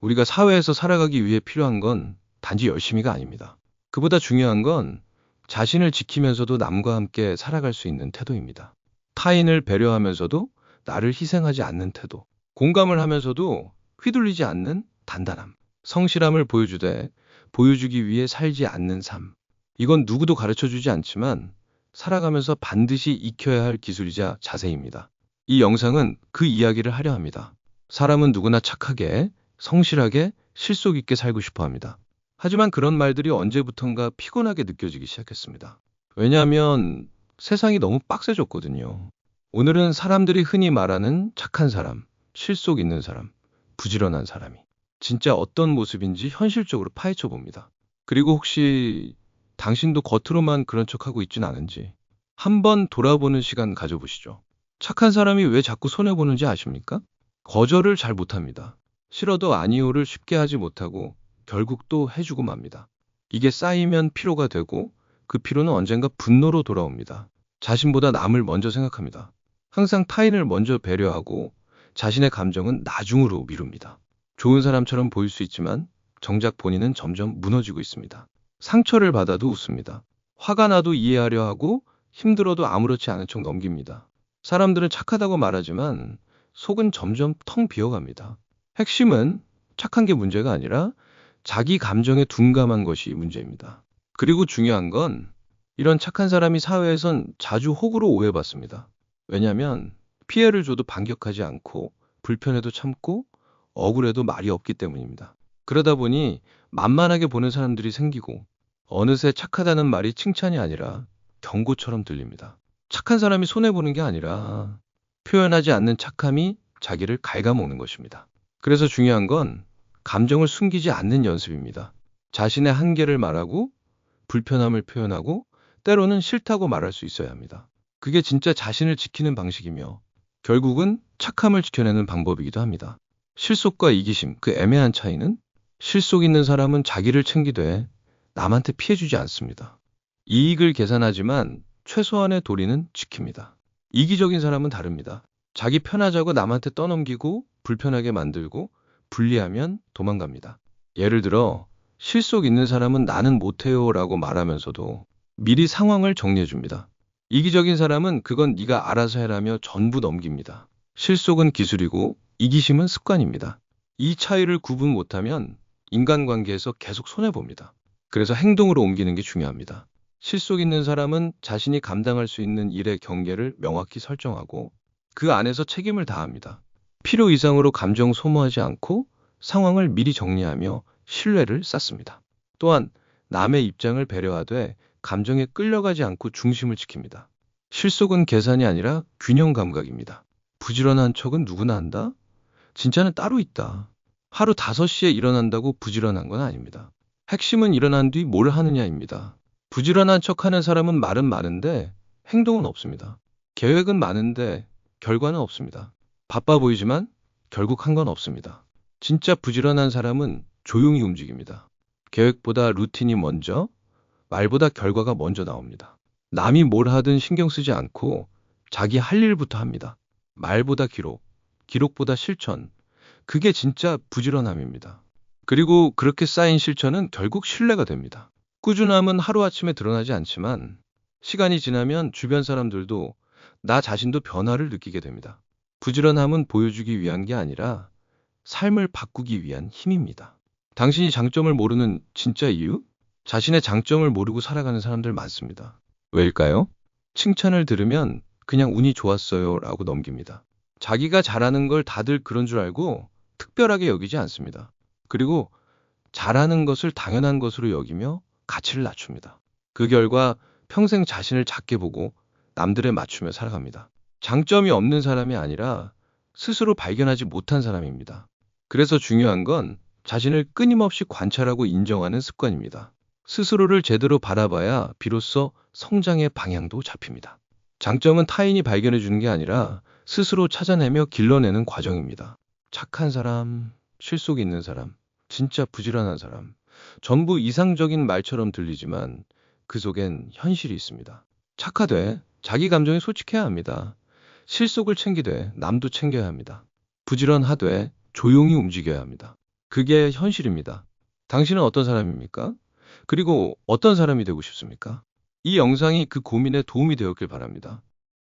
우리가 사회에서 살아가기 위해 필요한 건 단지 열심히가 아닙니다. 그보다 중요한 건 자신을 지키면서도 남과 함께 살아갈 수 있는 태도입니다. 타인을 배려하면서도 나를 희생하지 않는 태도. 공감을 하면서도 휘둘리지 않는 단단함. 성실함을 보여주기 위해 살지 않는 삶. 이건 누구도 가르쳐 주지 않지만 살아가면서 반드시 익혀야 할 기술이자 자세입니다. 이 영상은 그 이야기를 하려 합니다. 사람은 누구나 착하게, 성실하게, 실속 있게 살고 싶어 합니다. 하지만 그런 말들이 언제부턴가 피곤하게 느껴지기 시작했습니다. 왜냐하면 세상이 너무 빡세졌거든요. 오늘은 사람들이 흔히 말하는 착한 사람, 실속 있는 사람, 부지런한 사람이 진짜 어떤 모습인지 현실적으로 파헤쳐 봅니다. 그리고 혹시 당신도 겉으로만 그런 척하고 있진 않은지 한번 돌아보는 시간 가져보시죠. 착한 사람이 왜 자꾸 손해보는지 아십니까? 거절을 잘 못합니다. 싫어도 아니오를 쉽게 하지 못하고 결국 또 해주고 맙니다. 이게 쌓이면 피로가 되고 그 피로는 언젠가 분노로 돌아옵니다. 자신보다 남을 먼저 생각합니다. 항상 타인을 먼저 배려하고 자신의 감정은 나중으로 미룹니다. 좋은 사람처럼 보일 수 있지만 정작 본인은 점점 무너지고 있습니다. 상처를 받아도 웃습니다. 화가 나도 이해하려 하고 힘들어도 아무렇지 않은 척 넘깁니다. 사람들은 착하다고 말하지만 속은 점점 텅 비어갑니다. 핵심은 착한 게 문제가 아니라 자기 감정에 둔감한 것이 문제입니다. 그리고 중요한 건 이런 착한 사람이 사회에선 자주 호구로 오해받습니다. 왜냐하면 피해를 줘도 반격하지 않고 불편해도 참고 억울해도 말이 없기 때문입니다. 그러다 보니 만만하게 보는 사람들이 생기고 어느새 착하다는 말이 칭찬이 아니라 경고처럼 들립니다. 착한 사람이 손해보는 게 아니라 표현하지 않는 착함이 자기를 갉아먹는 것입니다. 그래서 중요한 건 감정을 숨기지 않는 연습입니다. 자신의 한계를 말하고 불편함을 표현하고 때로는 싫다고 말할 수 있어야 합니다. 그게 진짜 자신을 지키는 방식이며 결국은 착함을 지켜내는 방법이기도 합니다. 실속과 이기심, 그 애매한 차이는 실속 있는 사람은 자기를 챙기되 남한테 피해주지 않습니다. 이익을 계산하지만 최소한의 도리는 지킵니다. 이기적인 사람은 다릅니다. 자기 편하자고 남한테 떠넘기고 불편하게 만들고 불리하면 도망갑니다. 예를 들어 실속 있는 사람은 나는 못해요 라고 말하면서도 미리 상황을 정리해 줍니다. 이기적인 사람은 그건 네가 알아서 해라며 전부 넘깁니다. 실속은 기술이고 이기심은 습관입니다. 이 차이를 구분 못하면 인간관계에서 계속 손해봅니다. 그래서 행동으로 옮기는 게 중요합니다. 실속 있는 사람은 자신이 감당할 수 있는 일의 경계를 명확히 설정하고 그 안에서 책임을 다합니다. 필요 이상으로 감정 소모하지 않고 상황을 미리 정리하며 신뢰를 쌓습니다. 또한 남의 입장을 배려하되 감정에 끌려가지 않고 중심을 지킵니다. 실속은 계산이 아니라 균형 감각입니다. 부지런한 척은 누구나 한다? 진짜는 따로 있다. 하루 5시에 일어난다고 부지런한 건 아닙니다. 핵심은 일어난 뒤 뭘 하느냐입니다. 부지런한 척하는 사람은 말은 많은데 행동은 없습니다. 계획은 많은데 결과는 없습니다. 바빠 보이지만 결국 한 건 없습니다. 진짜 부지런한 사람은 조용히 움직입니다. 계획보다 루틴이 먼저, 말보다 결과가 먼저 나옵니다. 남이 뭘 하든 신경 쓰지 않고 자기 할 일부터 합니다. 말보다 기록, 기록보다 실천. 그게 진짜 부지런함입니다. 그리고 그렇게 쌓인 실천은 결국 신뢰가 됩니다. 꾸준함은 하루아침에 드러나지 않지만 시간이 지나면 주변 사람들도 나 자신도 변화를 느끼게 됩니다. 부지런함은 보여주기 위한 게 아니라 삶을 바꾸기 위한 힘입니다. 당신이 장점을 모르는 진짜 이유? 자신의 장점을 모르고 살아가는 사람들 많습니다. 왜일까요? 칭찬을 들으면 그냥 운이 좋았어요 라고 넘깁니다. 자기가 잘하는 걸 다들 그런 줄 알고 특별하게 여기지 않습니다. 그리고 잘하는 것을 당연한 것으로 여기며 가치를 낮춥니다. 그 결과 평생 자신을 작게 보고 남들에 맞추며 살아갑니다. 장점이 없는 사람이 아니라 스스로 발견하지 못한 사람입니다. 그래서 중요한 건 자신을 끊임없이 관찰하고 인정하는 습관입니다. 스스로를 제대로 바라봐야 비로소 성장의 방향도 잡힙니다. 장점은 타인이 발견해 주는 게 아니라 스스로 찾아내며 길러내는 과정입니다. 착한 사람, 실속 있는 사람, 진짜 부지런한 사람. 전부 이상적인 말처럼 들리지만 그 속엔 현실이 있습니다. 착하되 자기 감정에 솔직해야 합니다. 실속을 챙기되 남도 챙겨야 합니다. 부지런하되 조용히 움직여야 합니다. 그게 현실입니다. 당신은 어떤 사람입니까? 그리고 어떤 사람이 되고 싶습니까? 이 영상이 그 고민에 도움이 되었길 바랍니다.